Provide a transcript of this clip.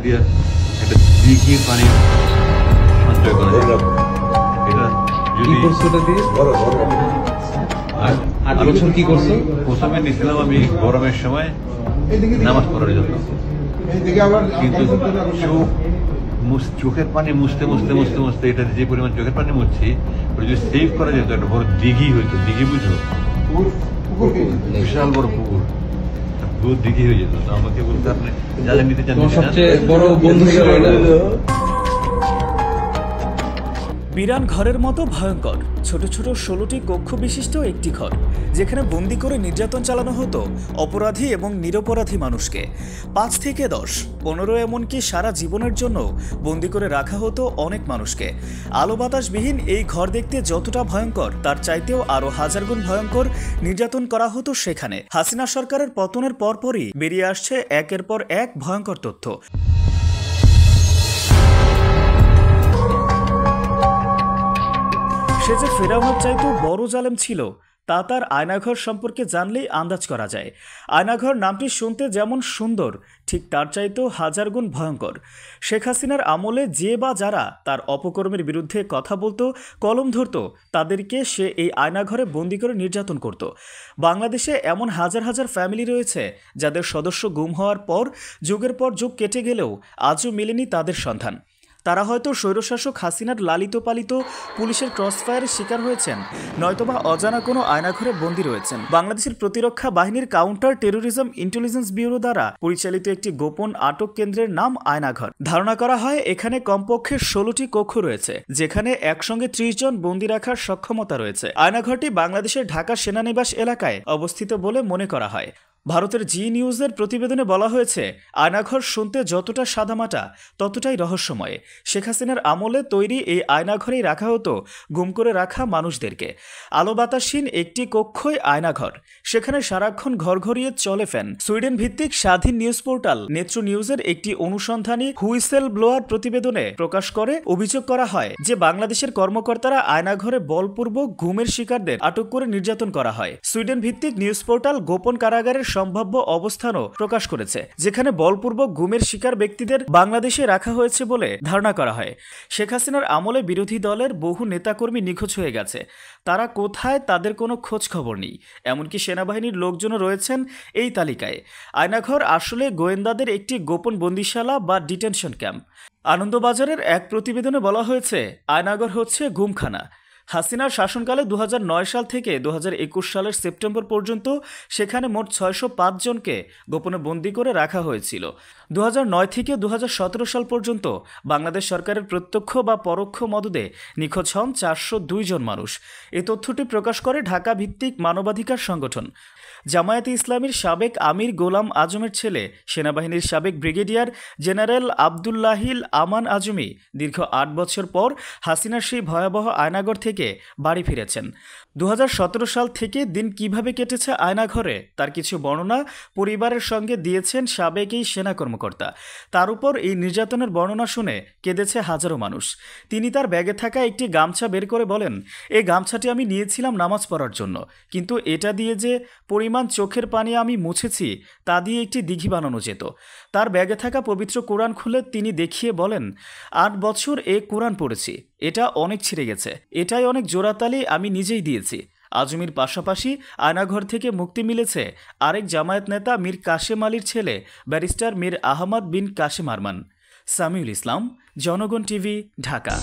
একটা দিঘির পানি সঞ্চয় করা যায়। এটা যদি 8 বছর কি করছো? প্রথমে নিয়েছিলাম আমি গরমের সময় নামাজ পড়ার জন্য, কিন্তু চোখের পানি মুছতে মুছতে মুছতে মুছতে এটা যে পরিমাণ চোখের পানি মুছছি ওটা যদি সেভ করা যেত একটা বড় দিঘি হইতো। দিঘি বুঝলো? বিশাল বড় পুকুর, দিঘি হয়ে যেত। আমাকে বলতে আপনি যারা নিতে চান সবচেয়ে বড় বন্ধু। বিরান ঘরের মতো ভয়ঙ্কর ছোট ছোট 16টি কক্ষ বিশিষ্ট একটি ঘর, যেখানে বন্দি করে নির্যাতন চালানো হতো অপরাধী এবং নিরপরাধী মানুষকে। 5 থেকে 10, 15 এমনকি সারা জীবনের জন্য বন্দি করে রাখা হতো অনেক মানুষকে। আলো বাতাসবিহীন এই ঘর দেখতে যতটা ভয়ঙ্কর, তার চাইতেও আরও হাজার গুণ ভয়ঙ্কর নির্যাতন করা হতো সেখানে। হাসিনা সরকারের পতনের পরপরই বেরিয়ে আসছে একের পর এক ভয়ঙ্কর তথ্য। সে যে ফেরাউনের চাইতেও বড় জালেম ছিল তা তার আয়নাঘর সম্পর্কে জানলেই আন্দাজ করা যায়। আয়নাঘর নামটি শুনতে যেমন সুন্দর, ঠিক তার চাইতেও হাজার গুণ ভয়ঙ্কর। শেখ হাসিনার আমলে যে বা যারা তার অপকর্মের বিরুদ্ধে কথা বলতো, কলম ধরত, তাদেরকে সে এই আয়নাঘরে বন্দি করে নির্যাতন করত। বাংলাদেশে এমন হাজার হাজার ফ্যামিলি রয়েছে যাদের সদস্য গুম হওয়ার পর যুগের পর যুগ কেটে গেলেও আজও মেলেনি তাদের সন্ধান। তারা হয়তো স্বৈরশাসক হাসিনার লালিত পালিত পুলিশের ক্রসফায়ারের শিকার হয়েছেন, নয়তোবা অজানা কোনো আয়নাঘরে বন্দী রয়েছেন। বাংলাদেশের প্রতিরক্ষা বাহিনীর কাউন্টার টেরোরিজম ইন্টেলিজেন্স ব্যুরো দ্বারা পরিচালিত একটি গোপন আটক কেন্দ্রের নাম আয়নাঘর। ধারণা করা হয় এখানে কমপক্ষে 16টি কক্ষ রয়েছে, যেখানে একসঙ্গে 30 জন বন্দী রাখার সক্ষমতা রয়েছে। আয়নাঘরটি বাংলাদেশের ঢাকা সেনানিবাস এলাকায় অবস্থিত বলে মনে করা হয়। ভারতের জি নিউজের প্রতিবেদনে বলা হয়েছে, আয়নাঘর শুনতে যতটা সাদামাটা ততটাই রহস্যময়। শেখ হাসিনার আমলে তৈরি এই আয়নাঘরেই রাখা হতো গুম করে রাখা মানুষদেরকে। আলো বাতাসহীন একটি কক্ষই আয়নাঘর, সেখানে সারাক্ষণ ঘরঘরিয়ে চলে ফ্যান। সুইডেন ভিত্তিক স্বাধীন নিউজ পোর্টাল নেত্র নিউজের একটি অনুসন্ধানী হুইসেল ব্লোয়ার প্রতিবেদনে প্রকাশ করে অভিযোগ করা হয় যে বাংলাদেশের কর্মকর্তারা আয়নাঘরে বলপূর্বক গুমের শিকারদের আটক করে নির্যাতন করা হয়। সুইডেন ভিত্তিক নিউজ পোর্টাল গোপন কারাগারের সম্ভাব্য অবস্থানও প্রকাশ করেছে, যেখানে বলপূর্বক গুমের শিকার ব্যক্তিদের বাংলাদেশে রাখা হয়েছে বলে ধারণা করা হয়। শেখ হাসিনার আমলে বিরোধী দলের বহু নেতাকর্মী নিখোঁজ হয়ে গেছে। তারা কোথায়, তাদের কোনো খোঁজ খবর নেই। এমনকি সেনাবাহিনীর লোকজনও রয়েছেন এই তালিকায়। আয়নাঘর আসলে গোয়েন্দাদের একটি গোপন বন্দিশালা বা ডিটেনশন ক্যাম্প। আনন্দবাজারের এক প্রতিবেদনে বলা হয়েছে, আয়নাঘর হচ্ছে গুমখানা। হাসিনার শাসনকালে 2009 সাল থেকে 2021 সালের সেপ্টেম্বর পর্যন্ত সেখানে মোট 605 জনকে গোপনে বন্দী করে রাখা হয়েছিল। 2009 থেকে 2017 সাল পর্যন্ত বাংলাদেশ সরকারের প্রত্যক্ষ বা পরোক্ষ মদদে নিখোঁজ হন 402 জন মানুষ। এই তথ্যটি প্রকাশ করে ঢাকা ভিত্তিক মানবাধিকার সংগঠন। জামায়াতে ইসলামীর সাবেক আমির গোলাম আজমের ছেলে সেনাবাহিনীর সাবেক ব্রিগেডিয়ার জেনারেল আবদুল্লাহিল আমান আজমি দীর্ঘ 8 বছর পর হাসিনার সেই ভয়াবহ আয়নাঘর থেকে বাড়ি ফিরেছেন। 2017 সাল থেকে দিন কিভাবে কেটেছে আয়নাঘরে তার কিছু বর্ণনা পরিবারের সঙ্গে দিয়েছেন সাবেক এই সেনা কর্মকর্তা। তার উপর এই নির্যাতনের বর্ণনা শুনে কেঁদেছে হাজারো মানুষ। তিনি তার ব্যাগে থাকা একটি গামছা বের করে বলেন, এই গামছাটি আমি নিয়েছিলাম নামাজ পড়ার জন্য, কিন্তু এটা দিয়ে যে পরিমাণ চোখের পানি আমি মুছেছি তা দিয়ে একটি দিঘি বানানো যেত। তার ব্যাগে থাকা পবিত্র কোরআন খুলে তিনি দেখিয়ে বলেন, 8 বছর এ কোরআন পড়েছি, এটা অনেক ছিঁড়ে গেছে, এটাই অনেক জোড়াতালি আমি নিজেই দিয়েছি। আজমির পাশাপাশি আয়নাঘর থেকে মুক্তি মিলেছে আরেক জামায়াত নেতা মীর কাশেম আলীর ছেলে ব্যারিস্টার মীর আহমদ বিন কাশেম আরমান। সামিউল ইসলাম, জনগণ টিভি, ঢাকা।